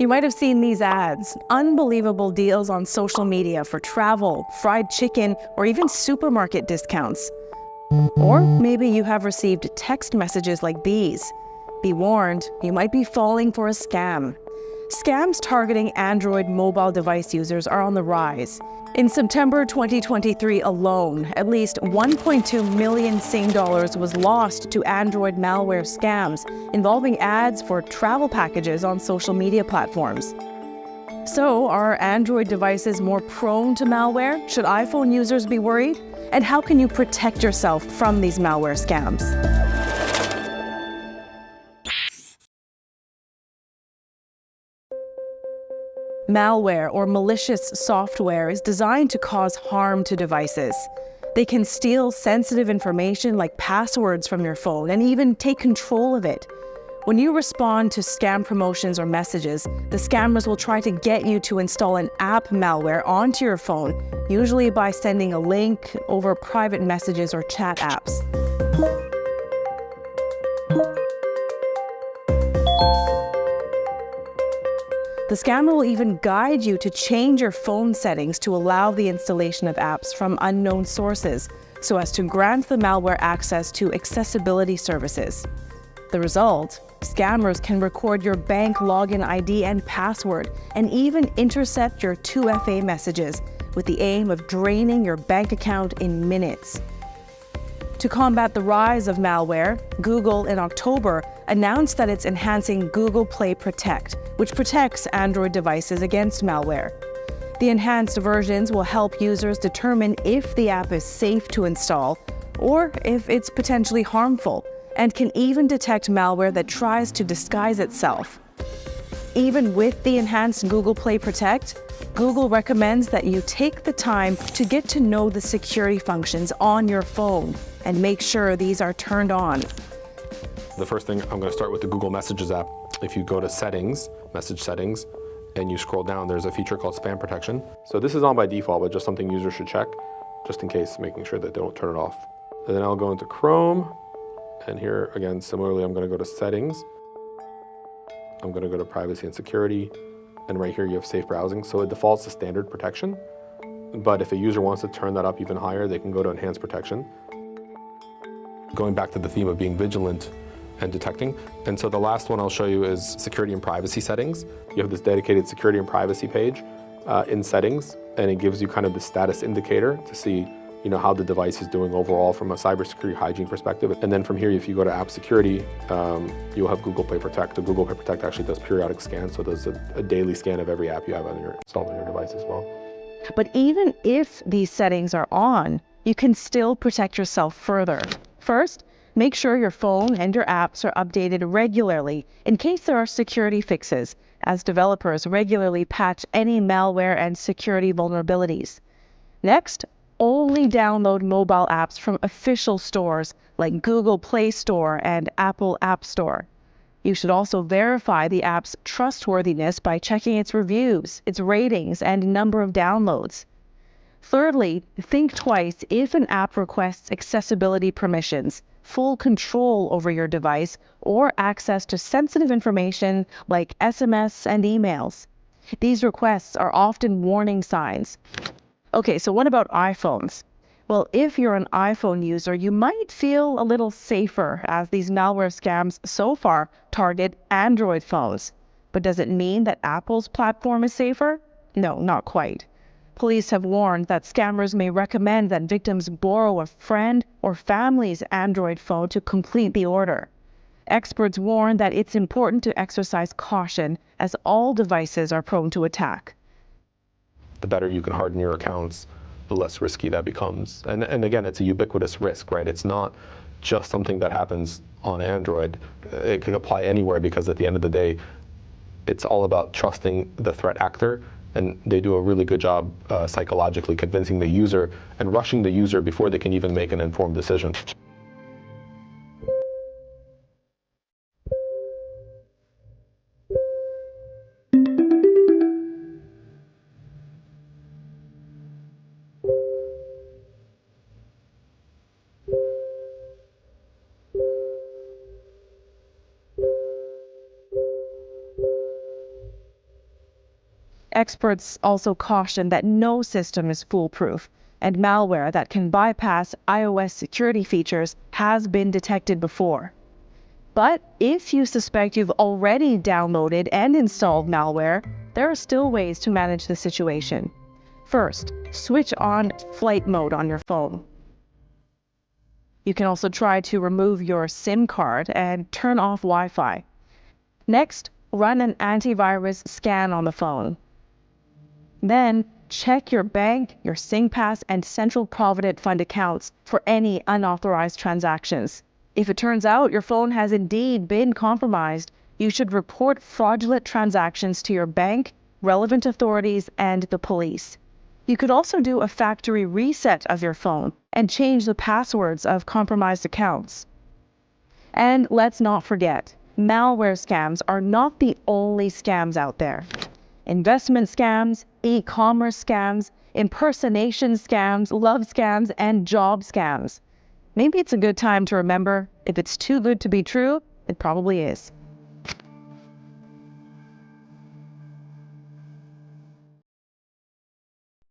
You might have seen these ads, unbelievable deals on social media for travel, fried chicken, or even supermarket discounts. Or maybe you have received text messages like these. Be warned, you might be falling for a scam. Scams targeting Android mobile device users are on the rise. In September 2023 alone, at least 1.2 million Sing dollars was lost to Android malware scams involving ads for travel packages on social media platforms. So, are Android devices more prone to malware? Should iPhone users be worried? And how can you protect yourself from these malware scams? Malware, or malicious software, is designed to cause harm to devices. They can steal sensitive information like passwords from your phone and even take control of it. When you respond to scam promotions or messages, the scammers will try to get you to install an app malware onto your phone, usually by sending a link over private messages or chat apps. The scammer will even guide you to change your phone settings to allow the installation of apps from unknown sources, so as to grant the malware access to accessibility services. The result? Scammers can record your bank login ID and password, and even intercept your 2FA messages with the aim of draining your bank account in minutes. To combat the rise of malware, Google in October announced that it's enhancing Google Play Protect, which protects Android devices against malware. The enhanced versions will help users determine if the app is safe to install or if it's potentially harmful, and can even detect malware that tries to disguise itself. Even with the enhanced Google Play Protect, Google recommends that you take the time to get to know the security functions on your phone and make sure these are turned on. The first thing, I'm going to start with the Google Messages app. If you go to Settings, Message Settings, and you scroll down, there's a feature called Spam Protection. So this is on by default, but just something users should check, just in case, making sure that they don't turn it off. And then I'll go into Chrome, and here again, similarly, I'm going to go to Settings. I'm going to go to Privacy and Security, and right here you have Safe Browsing. So it defaults to Standard Protection, but if a user wants to turn that up even higher, they can go to Enhanced Protection. Going back to the theme of being vigilant and detecting. And so the last one I'll show you is Security and Privacy Settings. You have this dedicated Security and Privacy page in Settings, and it gives you kind of the status indicator to see how the device is doing overall from a cybersecurity hygiene perspective. And then from here, if you go to App Security, you'll have Google Play Protect. The Google Play Protect actually does periodic scans, so it does a daily scan of every app you have installed on your device as well. But even if these settings are on, you can still protect yourself further. First, make sure your phone and your apps are updated regularly in case there are security fixes, as developers regularly patch any malware and security vulnerabilities. Next, only download mobile apps from official stores like Google Play Store and Apple App Store. You should also verify the app's trustworthiness by checking its reviews, its ratings, and number of downloads. Thirdly, think twice if an app requests accessibility permissions, full control over your device, or access to sensitive information like SMS and emails. These requests are often warning signs. Okay, so what about iPhones? Well, if you're an iPhone user, you might feel a little safer, as these malware scams so far target Android phones. But does it mean that Apple's platform is safer? No, not quite. Police have warned that scammers may recommend that victims borrow a friend or family's Android phone to complete the order. Experts warn that it's important to exercise caution, as all devices are prone to attack. The better you can harden your accounts, the less risky that becomes. And again, it's a ubiquitous risk, right? It's not just something that happens on Android. It could apply anywhere, because at the end of the day, it's all about trusting the threat actor, and they do a really good job psychologically convincing the user and rushing the user before they can even make an informed decision. Experts also caution that no system is foolproof, and malware that can bypass iOS security features has been detected before. But if you suspect you've already downloaded and installed malware, there are still ways to manage the situation. First, switch on flight mode on your phone. You can also try to remove your SIM card and turn off Wi-Fi. Next, run an antivirus scan on the phone. Then, check your bank, your SingPass, and Central Provident Fund accounts for any unauthorized transactions. If it turns out your phone has indeed been compromised, you should report fraudulent transactions to your bank, relevant authorities, and the police. You could also do a factory reset of your phone and change the passwords of compromised accounts. And let's not forget, malware scams are not the only scams out there. Investment scams, e-commerce scams, impersonation scams, love scams, and job scams. Maybe it's a good time to remember, if it's too good to be true, it probably is.